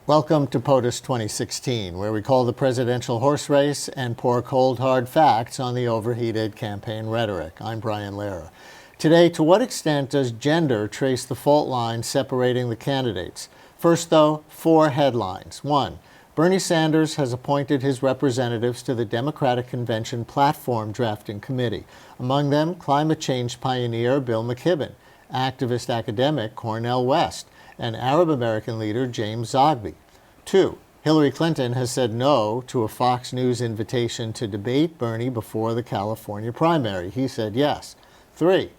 Welcome to POTUS 2016, where we call the presidential horse race and pour cold, hard facts on the overheated campaign rhetoric. I'm Brian Lehrer. Today, to what extent does gender trace the fault line separating the candidates? First, though, 4 headlines. 1. Bernie Sanders has appointed his representatives to the Democratic Convention Platform Drafting Committee. Among them, climate change pioneer Bill McKibben, activist academic Cornel West, and Arab-American leader James Zogby. 2. Hillary Clinton has said no to a Fox News invitation to debate Bernie before the California primary. He said yes. 3.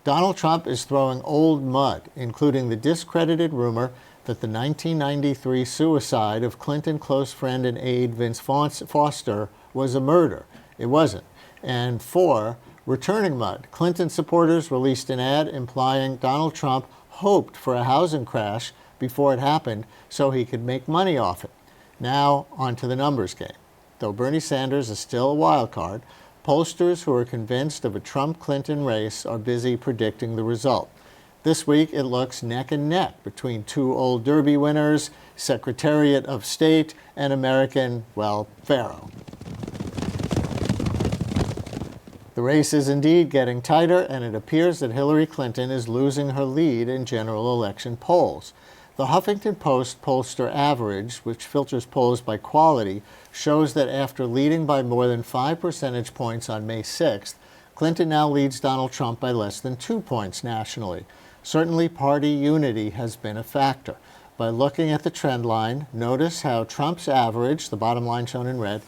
Donald Trump is throwing old mud, including the discredited rumor that the 1993 suicide of Clinton close friend and aide Vince Foster was a murder. It wasn't. And 4. Returning mud. Clinton supporters released an ad implying Donald Trump hoped for a housing crash before it happened so he could make money off it. Now, on to the numbers game. Though Bernie Sanders is still a wild card, pollsters who are convinced of a Trump-Clinton race are busy predicting the result. This week, it looks neck and neck between 2 old Derby winners, Secretariat of State, and American, well, Pharaoh. The race is indeed getting tighter, and it appears that Hillary Clinton is losing her lead in general election polls. The Huffington Post pollster average, which filters polls by quality, shows that after leading by more than 5 percentage points on May 6th, Clinton now leads Donald Trump by less than 2 points nationally. Certainly, party unity has been a factor. By looking at the trend line, notice how Trump's average, the bottom line shown in red,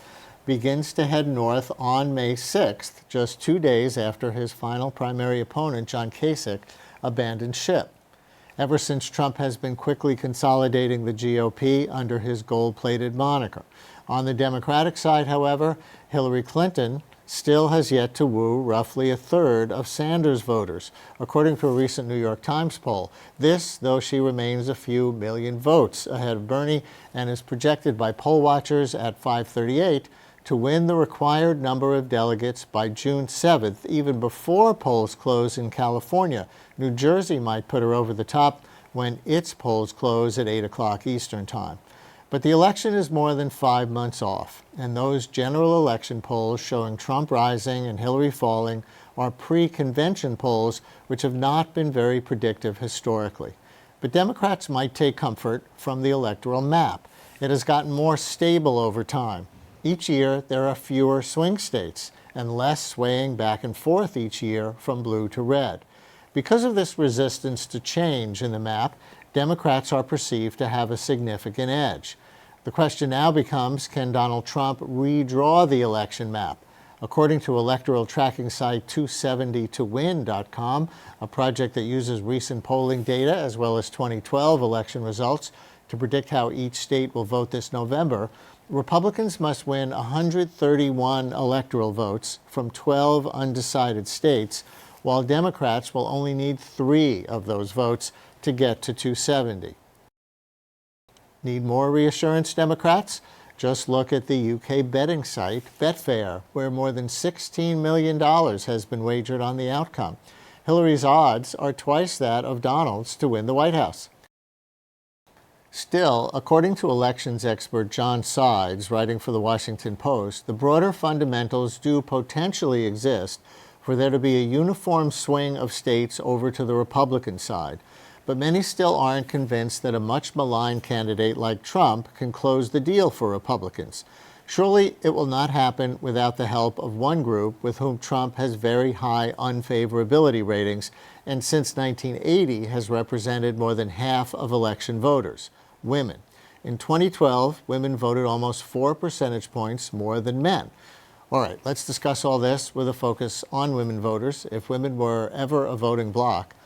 begins to head north on May 6th, just 2 days after his final primary opponent, John Kasich, abandoned ship. Ever since Trump has been quickly consolidating the GOP under his gold-plated moniker. On the Democratic side, however, Hillary Clinton still has yet to woo roughly a third of Sanders voters, according to a recent New York Times poll. This, though she remains a few million votes ahead of Bernie and is projected by poll watchers at 538 to win the required number of delegates by June 7th, even before polls close in California. New Jersey might put her over the top when its polls close at 8 o'clock Eastern Time. But the election is more than 5 months off, and those general election polls showing Trump rising and Hillary falling are pre-convention polls which have not been very predictive historically. But Democrats might take comfort from the electoral map. It has gotten more stable over time. Each year, there are fewer swing states and less swaying back and forth each year from blue to red. Because of this resistance to change in the map, Democrats are perceived to have a significant edge. The question now becomes, can Donald Trump redraw the election map? According to electoral tracking site 270towin.com, a project that uses recent polling data as well as 2012 election results to predict how each state will vote this November, Republicans must win 131 electoral votes from 12 undecided states, while Democrats will only need 3 of those votes to get to 270. Need more reassurance, Democrats? Just look at the UK betting site Betfair, where more than $16 million has been wagered on the outcome. Hillary's odds are twice that of Donald's to win the White House. Still, according to elections expert John Sides, writing for the Washington Post, the broader fundamentals do potentially exist for there to be a uniform swing of states over to the Republican side. But many still aren't convinced that a much maligned candidate like Trump can close the deal for Republicans. Surely it will not happen without the help of one group with whom Trump has very high unfavorability ratings and since 1980 has represented more than half of election voters. Women. In 2012, women voted almost 4 percentage points more than men. All right, let's discuss all this with a focus on women voters. If women were ever a voting bloc,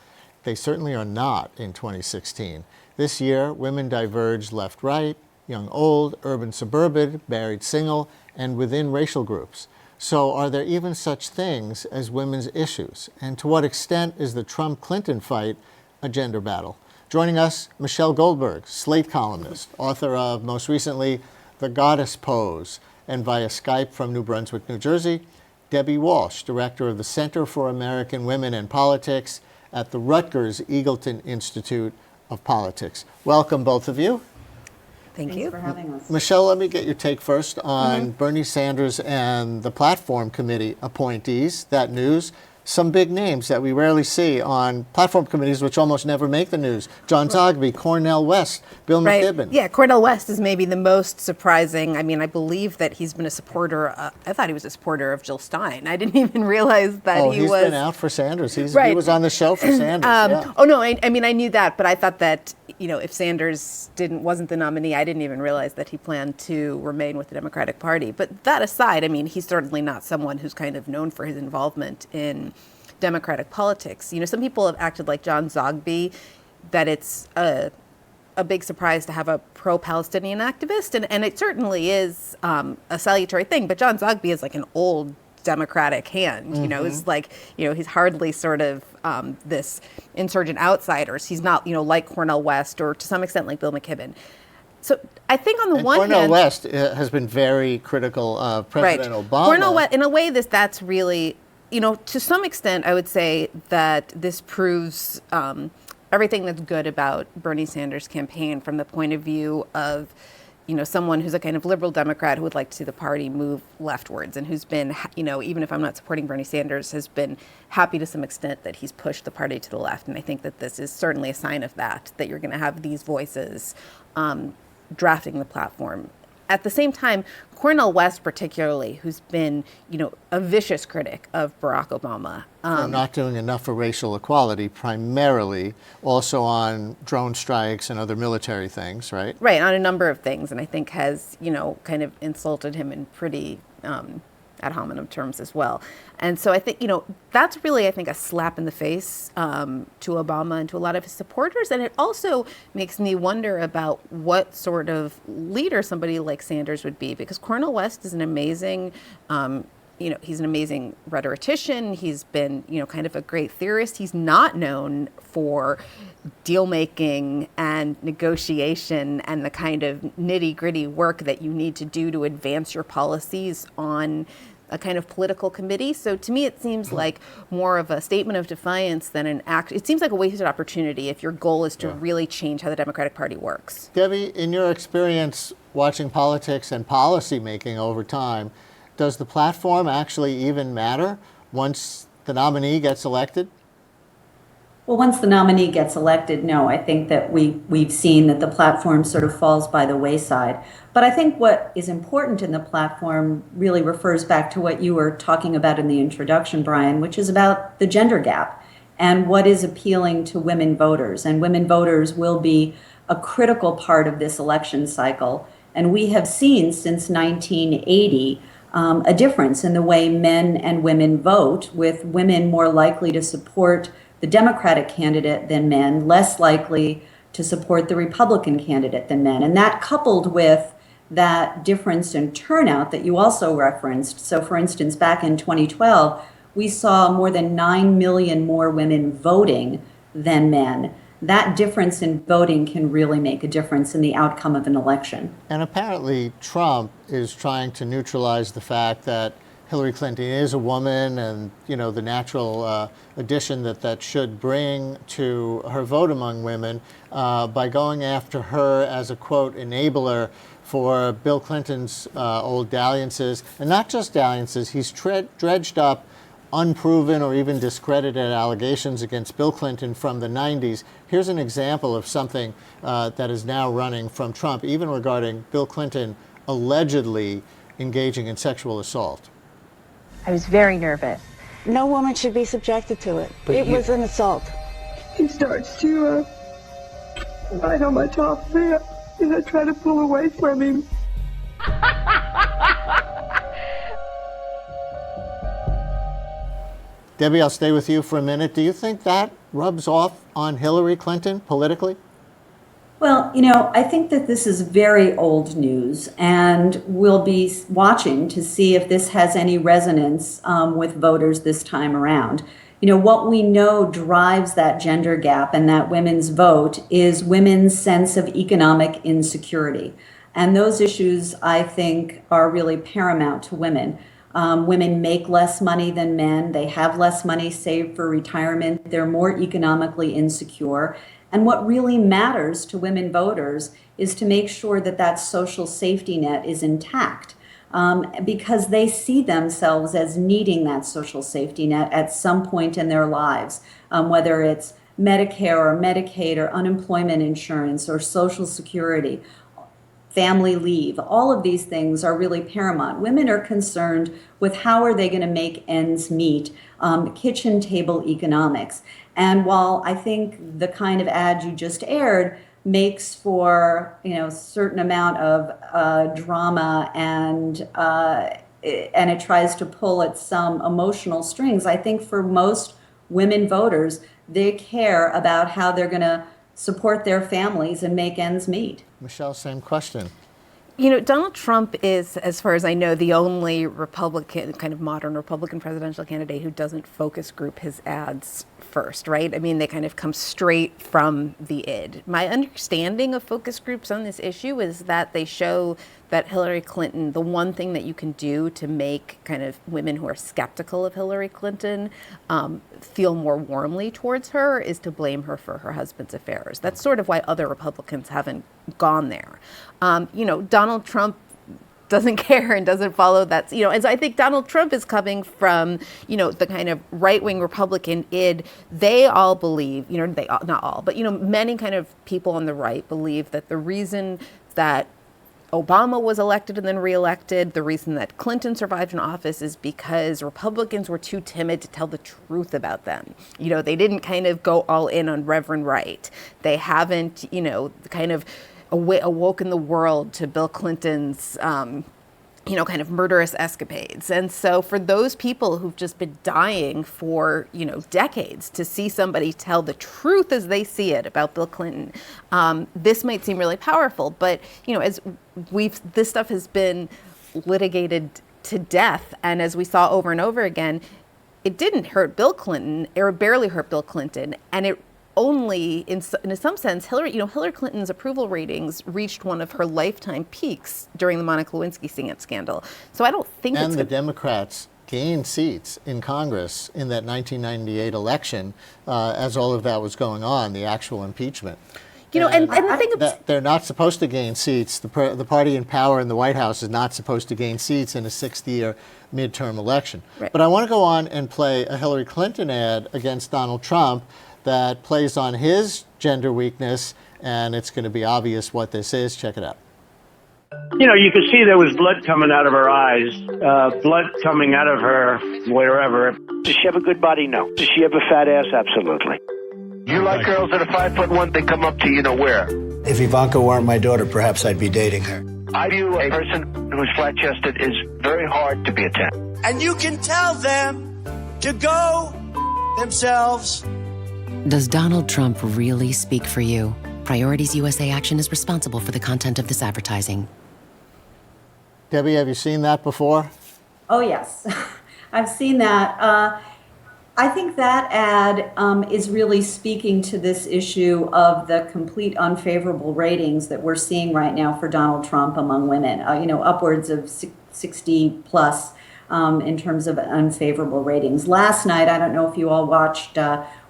they certainly are not in 2016. This year, women diverged left-right, young-old, urban-suburban, married-single, and within racial groups. So are there even such things as women's issues? And to what extent is the Trump-Clinton fight a gender battle? Joining us, Michelle Goldberg, Slate columnist, author of, most recently, The Goddess Pose, and via Skype from New Brunswick, New Jersey, Debbie Walsh, director of the Center for American Women and Politics at the Rutgers Eagleton Institute of Politics. Welcome, both of you. Thanks you. for having us. Michelle, let me get your take first on Bernie Sanders and the Platform Committee appointees. That news, some big names that we rarely see on platform committees, which almost never make the news. John Zogby, Cornel West, Bill McKibben. Yeah, Cornel West is maybe the most surprising. I mean, I believe that he's been a supporter. I thought he was a supporter of Jill Stein. I didn't even realize that he was. Oh, he's been out for Sanders. He was on the show for Sanders. Yeah. Oh no, I mean I knew that, but I thought that if Sanders wasn't the nominee, I didn't even realize that he planned to remain with the Democratic Party. But that aside, I mean, he's certainly not someone who's kind of known for his involvement in Democratic politics. Some people have acted like John Zogby, that it's a big surprise to have a pro-Palestinian activist, and it certainly is a salutary thing. But John Zogby is like an old Democratic hand. It's like, he's hardly sort of this insurgent outsiders. He's not, like Cornel West or to some extent like Bill McKibben. So I think on the one hand, Cornel West has been very critical of President Obama. Cornel West, in a way, that's really, to some extent, I would say that this proves everything that's good about Bernie Sanders' campaign from the point of view of, someone who's a kind of liberal Democrat who would like to see the party move leftwards and who's been, even if I'm not supporting Bernie Sanders, has been happy to some extent that he's pushed the party to the left. And I think that this is certainly a sign of that you're going to have these voices drafting the platform. At the same time, Cornel West particularly, who's been, a vicious critic of Barack Obama. Not doing enough for racial equality, primarily, also on drone strikes and other military things, right? Right, on a number of things, and I think has, kind of insulted him in pretty ad hominem terms as well. And so I think, that's really, I think, a slap in the face to Obama and to a lot of his supporters. And it also makes me wonder about what sort of leader somebody like Sanders would be, because Cornel West is an amazing, he's an amazing rhetorician. He's been, kind of a great theorist. He's not known for deal making and negotiation and the kind of nitty gritty work that you need to do to advance your policies on a kind of political committee. So to me, it seems like more of a statement of defiance than an act. It seems like a wasted opportunity if your goal is to really change how the Democratic Party works. Debbie, in your experience watching politics and policy making over time, does the platform actually even matter once the nominee gets elected? Well, once the nominee gets elected, no. I think that we've seen that the platform sort of falls by the wayside. But I think what is important in the platform really refers back to what you were talking about in the introduction, Brian, which is about the gender gap and what is appealing to women voters. And women voters will be a critical part of this election cycle. And we have seen since 1980 a difference in the way men and women vote, with women more likely to support the Democratic candidate than men, less likely to support the Republican candidate than men. And that, coupled with that difference in turnout that you also referenced. So for instance, back in 2012, we saw more than 9 million more women voting than men. That difference in voting can really make a difference in the outcome of an election. And apparently Trump is trying to neutralize the fact that Hillary Clinton is a woman and, the natural addition that should bring to her vote among women by going after her as a, quote, enabler for Bill Clinton's old dalliances. And not just dalliances, he's dredged up unproven or even discredited allegations against Bill Clinton from the 90s. Here's an example of something that is now running from Trump, even regarding Bill Clinton allegedly engaging in sexual assault. I was very nervous. No woman should be subjected to it. It was an assault. He starts to ride on my top lip, and I try to pull away from him. Debbie, I'll stay with you for a minute. Do you think that rubs off on Hillary Clinton politically? Well, I think that this is very old news, and we'll be watching to see if this has any resonance with voters this time around. What we know drives that gender gap and that women's vote is women's sense of economic insecurity. And those issues, I think, are really paramount to women. Women make less money than men. They have less money saved for retirement. They're more economically insecure. And what really matters to women voters is to make sure that that social safety net is intact. Because they see themselves as needing that social safety net at some point in their lives, whether it's Medicare or Medicaid or unemployment insurance or Social Security, family leave. All of these things are really paramount. Women are concerned with how are they going to make ends meet, kitchen table economics. And while I think the kind of ad you just aired makes for a certain amount of drama and it tries to pull at some emotional strings, I think for most women voters, they care about how they're going to support their families and make ends meet. Michelle, same question. Donald Trump is, as far as I know, the only Republican, kind of modern Republican presidential candidate who doesn't focus group his ads first, right? I mean, they kind of come straight from the id. My understanding of focus groups on this issue is that they show that Hillary Clinton, the one thing that you can do to make kind of women who are skeptical of Hillary Clinton feel more warmly towards her is to blame her for her husband's affairs. That's sort of why other Republicans haven't gone there. Donald Trump doesn't care and doesn't follow that, and so I think Donald Trump is coming from, the kind of right-wing Republican id. They all believe, not all, but, many kind of people on the right believe that the reason that Obama was elected and then reelected, the reason that Clinton survived in office is because Republicans were too timid to tell the truth about them. They didn't kind of go all in on Reverend Wright. They haven't, kind of awoken the world to Bill Clinton's, kind of murderous escapades. And so for those people who've just been dying for, decades to see somebody tell the truth as they see it about Bill Clinton, this might seem really powerful. But, as this stuff has been litigated to death, and as we saw over and over again, it didn't hurt Bill Clinton, or barely hurt Bill Clinton, and it only, in some sense, Hillary Clinton's approval ratings reached one of her lifetime peaks during the Monica Lewinsky scandal. So I don't think and the Democrats gained seats in Congress in that 1998 election as all of that was going on, the actual impeachment. And the thing that they're not supposed to gain seats. The party in power in the White House is not supposed to gain seats in a sixth-year midterm election. Right. But I want to go on and play a Hillary Clinton ad against Donald Trump that plays on his gender weakness, and it's going to be obvious what this is. Check it out. You could see there was blood coming out of her eyes, blood coming out of her wherever. Does she have a good body? No. Does she have a fat ass? Absolutely. You like girls that are 5'1", they come up to you know where. If Ivanka weren't my daughter, perhaps I'd be dating her. I view a person who's flat-chested is very hard to be a 10. And you can tell them to go themselves. Does Donald Trump really speak for you? Priorities USA Action is responsible for the content of this advertising. Debbie, have you seen that before? Oh, yes. I've seen that. I think that ad is really speaking to this issue of the complete unfavorable ratings that we're seeing right now for Donald Trump among women, upwards of 60 plus in terms of unfavorable ratings. Last night, I don't know if you all watched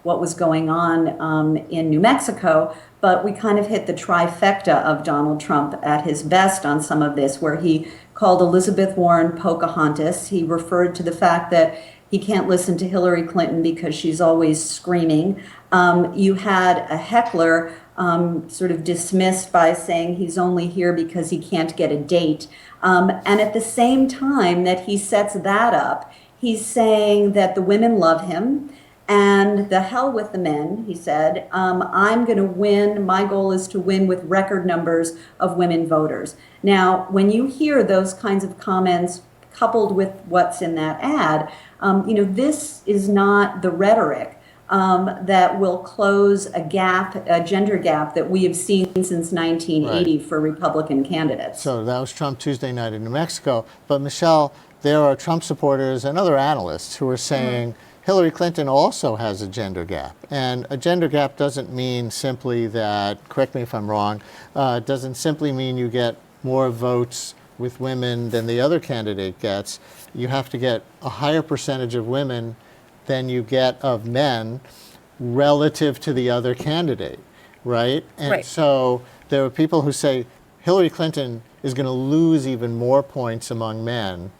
what was going on in New Mexico, but we kind of hit the trifecta of Donald Trump at his best on some of this, where he called Elizabeth Warren Pocahontas. He referred to the fact that he can't listen to Hillary Clinton because she's always screaming. You had a heckler sort of dismissed by saying he's only here because he can't get a date. And at the same time that he sets that up, he's saying that the women love him. And the hell with the men, he said. I'm going to win. My goal is to win with record numbers of women voters. Now, when you hear those kinds of comments coupled with what's in that ad, this is not the rhetoric that will close a gap, a gender gap that we have seen since 1980 for Republican candidates. So that was Trump Tuesday night in New Mexico. But Michelle, there are Trump supporters and other analysts who are saying Hillary Clinton also has a gender gap. And a gender gap doesn't mean simply that, correct me if I'm wrong, doesn't simply mean you get more votes with women than the other candidate gets. You have to get a higher percentage of women than you get of men relative to the other candidate. right? And Right. so there are people who say Hillary Clinton is going to lose even more points among men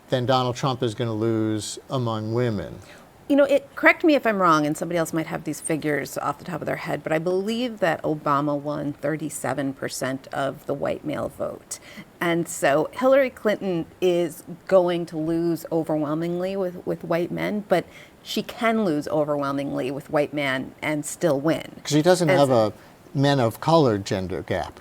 than Donald Trump is going to lose among women. Correct me if I'm wrong, and somebody else might have these figures off the top of their head, but I believe that Obama won 37% of the white male vote. And so Hillary Clinton is going to lose overwhelmingly with white men, but she can lose overwhelmingly with white men and still win. Because she doesn't have a men of color gender gap.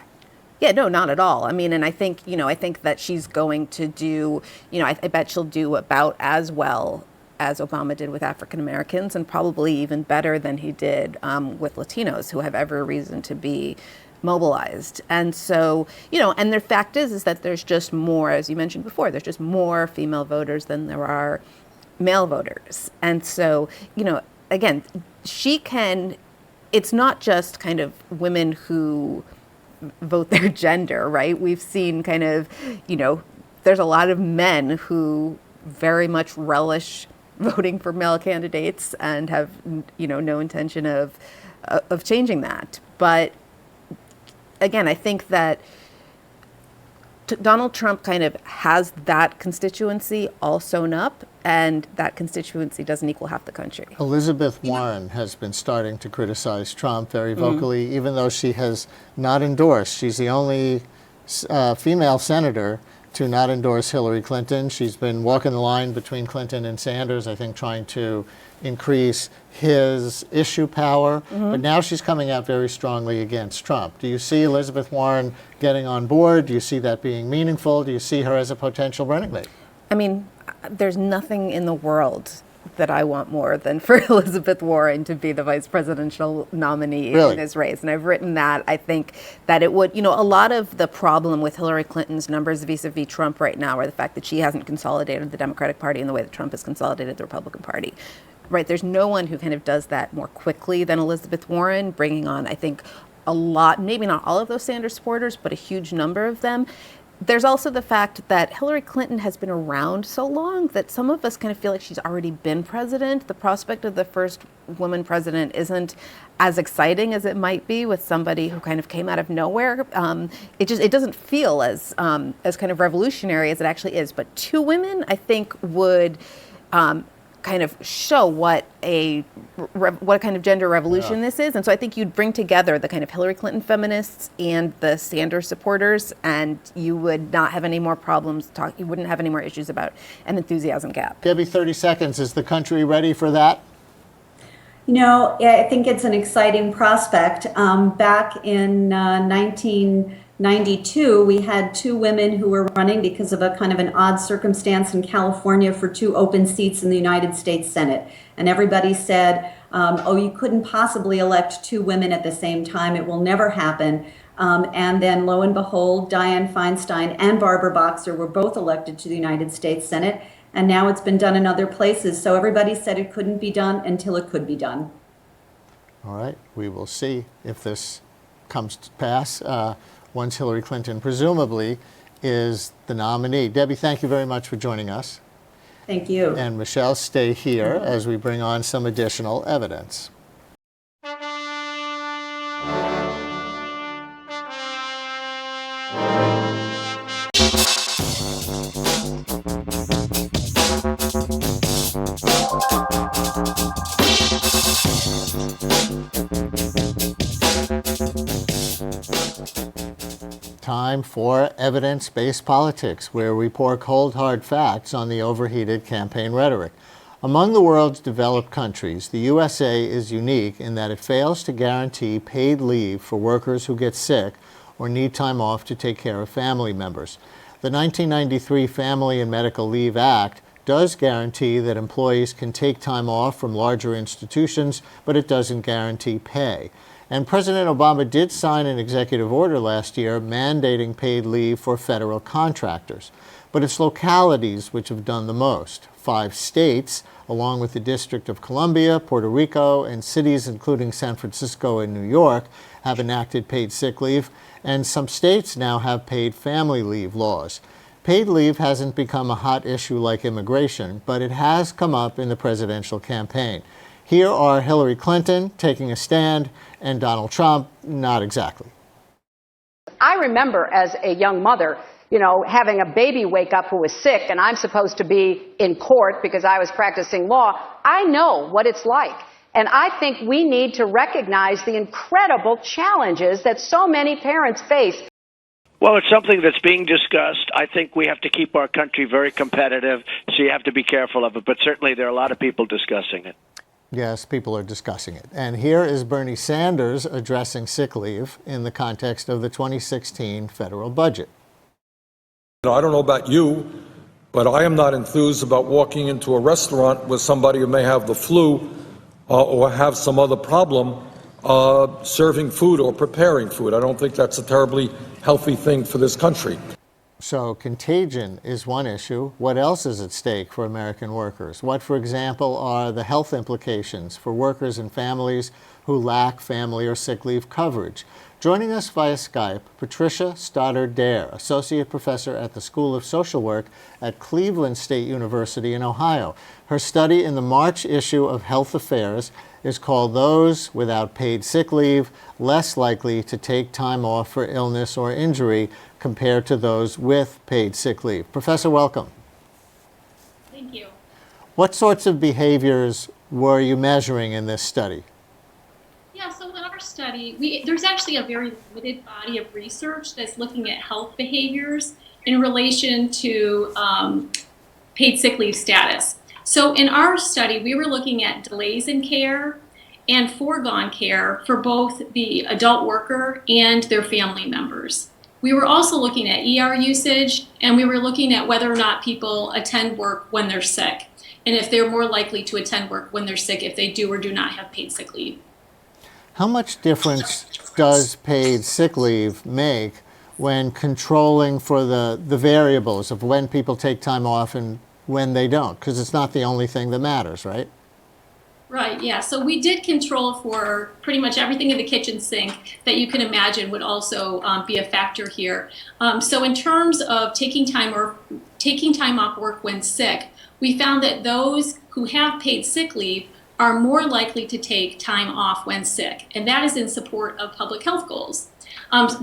Yeah, no, not at all. I mean, and I think that she's going to do, I bet she'll do about as well as Obama did with African Americans, and probably even better than he did with Latinos, who have every reason to be mobilized. And so, and the fact is that there's just more, as you mentioned before, there's just more female voters than there are male voters. And so, again, it's not just kind of women who vote their gender, right? We've seen kind of, there's a lot of men who very much relish voting for male candidates and have, no intention of changing that. But again, I think that Donald Trump kind of has that constituency all sewn up, and that constituency doesn't equal half the country. Elizabeth Warren has been starting to criticize Trump very vocally, even though she has not endorsed. She's the only female senator to not endorse Hillary Clinton. She's been walking the line between Clinton and Sanders, I think trying to increase his issue power. But now she's coming out very strongly against Trump. Do you see Elizabeth Warren getting on board? Do you see that being meaningful? Do you see her as a potential running mate? I mean, there's nothing in the world that I want more than for Elizabeth Warren to be the vice presidential nominee in this race. And I've written that. I think that it would, a lot of the problem with Hillary Clinton's numbers vis-a-vis Trump right now are the fact that she hasn't consolidated the Democratic Party in the way that Trump has consolidated the Republican Party. Right? There's no one who kind of does that more quickly than Elizabeth Warren, bringing on, I think, a lot, maybe not all of those Sanders supporters, but a huge number of them. There's also the fact that Hillary Clinton has been around so long that some of us kind of feel like she's already been president. The prospect of the first woman president isn't as exciting as it might be with somebody who kind of came out of nowhere. It doesn't feel as kind of revolutionary as it actually is. But two women, I think, would kind of show what kind of gender revolution this is. And so I think you'd bring together the kind of Hillary Clinton feminists and the Sanders supporters, and you would not have any more problems you wouldn't have any more issues about an enthusiasm gap. Debbie, 30 seconds. Is the country ready for that? I think it's an exciting prospect. Back in 1992, we had two women who were running because of a kind of an odd circumstance in California for two open seats in the United States Senate. And everybody said, you couldn't possibly elect two women at the same time. It will never happen. And then lo and behold, Dianne Feinstein and Barbara Boxer were both elected to the United States Senate. And now it's been done in other places. So everybody said it couldn't be done until it could be done. All right. We will see if this comes to pass once Hillary Clinton presumably is the nominee. Debbie, thank you very much for joining us. Thank you. And Michelle, stay here as we bring on some additional evidence. Time for evidence-based politics, where we pour cold, hard facts on the overheated campaign rhetoric. Among the world's developed countries, the USA is unique in that it fails to guarantee paid leave for workers who get sick or need time off to take care of family members. The 1993 Family and Medical Leave Act does guarantee that employees can take time off from larger institutions, but it doesn't guarantee pay. And President Obama did sign an executive order last year mandating paid leave for federal contractors. But it's localities which have done the most. 5 states, along with the District of Columbia, Puerto Rico, and cities including San Francisco and New York, have enacted paid sick leave, and some states now have paid family leave laws. Paid leave hasn't become a hot issue like immigration, but it has come up in the presidential campaign. Here are Hillary Clinton taking a stand and Donald Trump not exactly. I remember as a young mother, having a baby wake up who was sick, and I'm supposed to be in court because I was practicing law. I know what it's like. And I think we need to recognize the incredible challenges that so many parents face. Well, it's something that's being discussed. I think we have to keep our country very competitive, so you have to be careful of it. But certainly there are a lot of people discussing it. Yes, people are discussing it. And here is Bernie Sanders addressing sick leave in the context of the 2016 federal budget. I don't know about you, but I am not enthused about walking into a restaurant with somebody who may have the flu or have some other problem serving food or preparing food. I don't think that's a terribly healthy thing for this country. So contagion is one issue. What else is at stake for American workers? What, for example, are the health implications for workers and families who lack family or sick leave coverage? Joining us via Skype, Patricia Stoddard-Dare, Associate Professor at the School of Social Work at Cleveland State University in Ohio. Her study in the March issue of Health Affairs is called Those Without Paid Sick Leave Less Likely to Take Time Off for Illness or Injury compared to those with paid sick leave. Professor, welcome. Thank you. What sorts of behaviors were you measuring in this study? Yeah, so in our study, there's actually a very limited body of research that's looking at health behaviors in relation to paid sick leave status. So in our study, we were looking at delays in care and foregone care for both the adult worker and their family members. We were also looking at ER usage, and we were looking at whether or not people attend work when they're sick, and if they're more likely to attend work when they're sick if they do or do not have paid sick leave. How much difference does paid sick leave make when controlling for the variables of when people take time off and when they don't? Because it's not the only thing that matters, right? Right, yeah. So we did control for pretty much everything in the kitchen sink that you can imagine would also be a factor here. So in terms of taking time off work when sick, we found that those who have paid sick leave are more likely to take time off when sick, and that is in support of public health goals.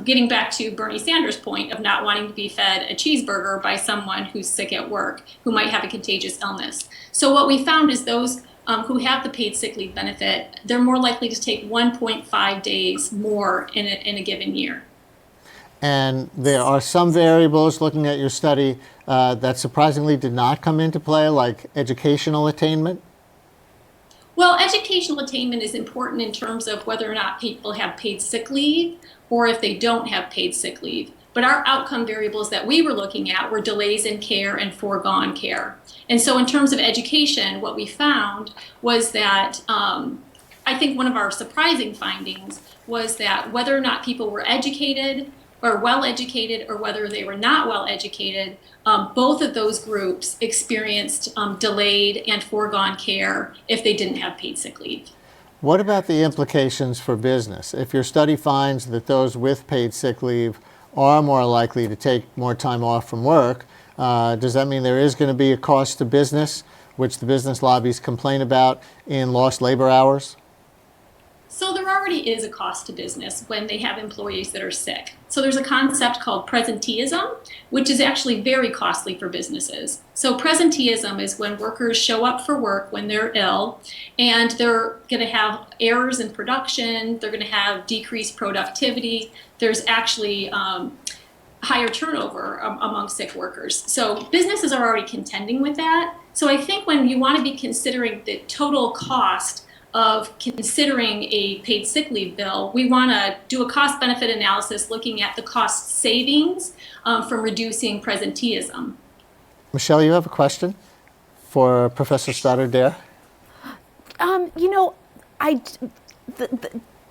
Getting back to Bernie Sanders' point of not wanting to be fed a cheeseburger by someone who's sick at work, who might have a contagious illness. So what we found is those who have the paid sick leave benefit, they're more likely to take 1.5 days more in a given year. And there are some variables looking at your study that surprisingly did not come into play, like educational attainment. Well, educational attainment is important in terms of whether or not people have paid sick leave or if they don't have paid sick leave. But our outcome variables that we were looking at were delays in care and foregone care. And so in terms of education, what we found was that I think one of our surprising findings was that whether or not people were educated or well educated or whether they were not well educated, both of those groups experienced delayed and foregone care if they didn't have paid sick leave. What about the implications for business? If your study finds that those with paid sick leave are more likely to take more time off from work, does that mean there is going to be a cost to business, which the business lobbies complain about, in lost labor hours? So there already is a cost to business when they have employees that are sick. So there's a concept called presenteeism, which is actually very costly for businesses. So presenteeism is when workers show up for work when they're ill, and they're going to have errors in production, they're going to have decreased productivity, there's actually higher turnover among sick workers. So businesses are already contending with that. So I think when you want to be considering the total cost of considering a paid sick leave bill, we want to do a cost-benefit analysis looking at the cost savings from reducing presenteeism. Michelle, you have a question for Professor Stoddard-Dare?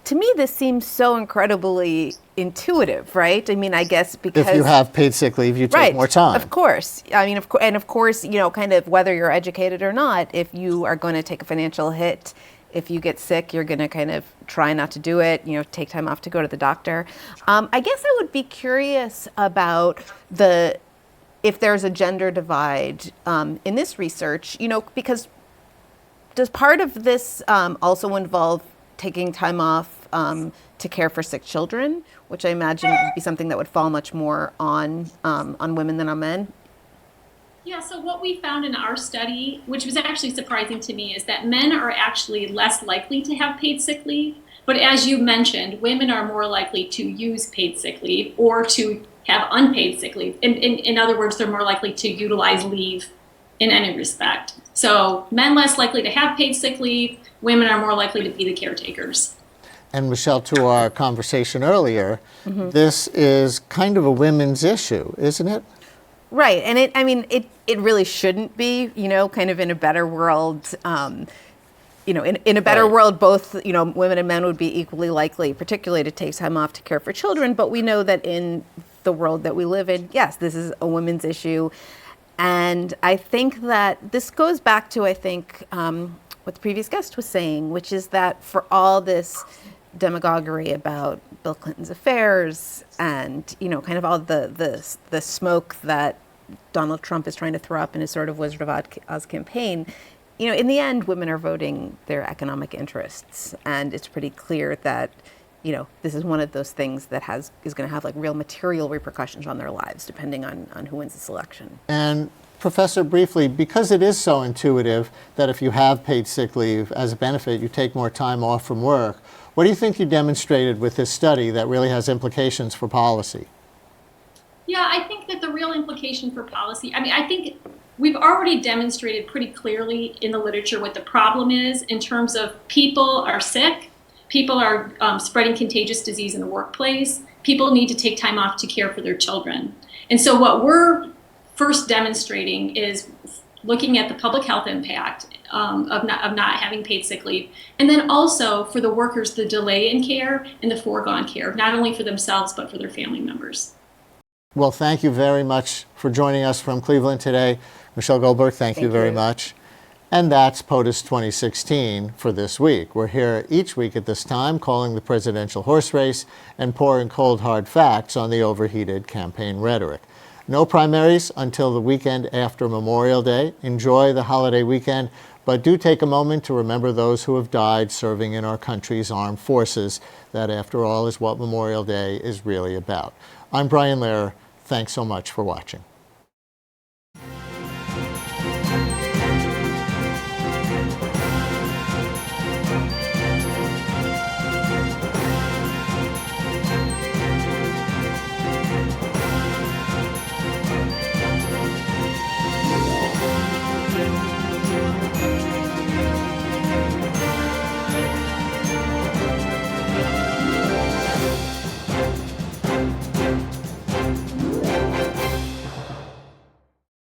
To me, this seems so incredibly intuitive, right? I mean, I guess because if you have paid sick leave, you take more time. Of course. I mean, of course, kind of whether you're educated or not, if you are going to take a financial hit, if you get sick, you're going to kind of try not to do it, take time off to go to the doctor. I guess I would be curious about if there's a gender divide in this research, because does part of this also involve taking time off to care for sick children, which I imagine would be something that would fall much more on women than on men? Yeah, so what we found in our study, which was actually surprising to me, is that men are actually less likely to have paid sick leave. But as you mentioned, women are more likely to use paid sick leave or to have unpaid sick leave. In other words, they're more likely to utilize leave in any respect. So men less likely to have paid sick leave, women are more likely to be the caretakers. And Michelle, to our conversation earlier, this is kind of a women's issue, isn't it? Right, and it really shouldn't be, kind of in a better world, in a better world, both, women and men would be equally likely, particularly to take time off to care for children, but we know that in the world that we live in, yes, this is a women's issue. And I think that this goes back to, what the previous guest was saying, which is that for all this demagoguery about Bill Clinton's affairs and, kind of all the smoke that Donald Trump is trying to throw up in his sort of Wizard of Oz campaign, in the end, women are voting their economic interests. And it's pretty clear that, this is one of those things that is going to have like real material repercussions on their lives, depending on who wins this election. And Professor, briefly, because it is so intuitive that if you have paid sick leave as a benefit, you take more time off from work, what do you think you demonstrated with this study that really has implications for policy? Yeah, I think that the real implication for policy, I think we've already demonstrated pretty clearly in the literature what the problem is in terms of people are sick, people are spreading contagious disease in the workplace, people need to take time off to care for their children. And so what we're first demonstrating is looking at the public health impact of not having paid sick leave, and then also for the workers, the delay in care and the foregone care, not only for themselves, but for their family members. Well, thank you very much for joining us from Cleveland today. Michelle Goldberg, thank you very much. And that's POTUS 2016 for this week. We're here each week at this time calling the presidential horse race and pouring cold, hard facts on the overheated campaign rhetoric. No primaries until the weekend after Memorial Day. Enjoy the holiday weekend, but do take a moment to remember those who have died serving in our country's armed forces. That, after all, is what Memorial Day is really about. I'm Brian Lehrer. Thanks so much for watching.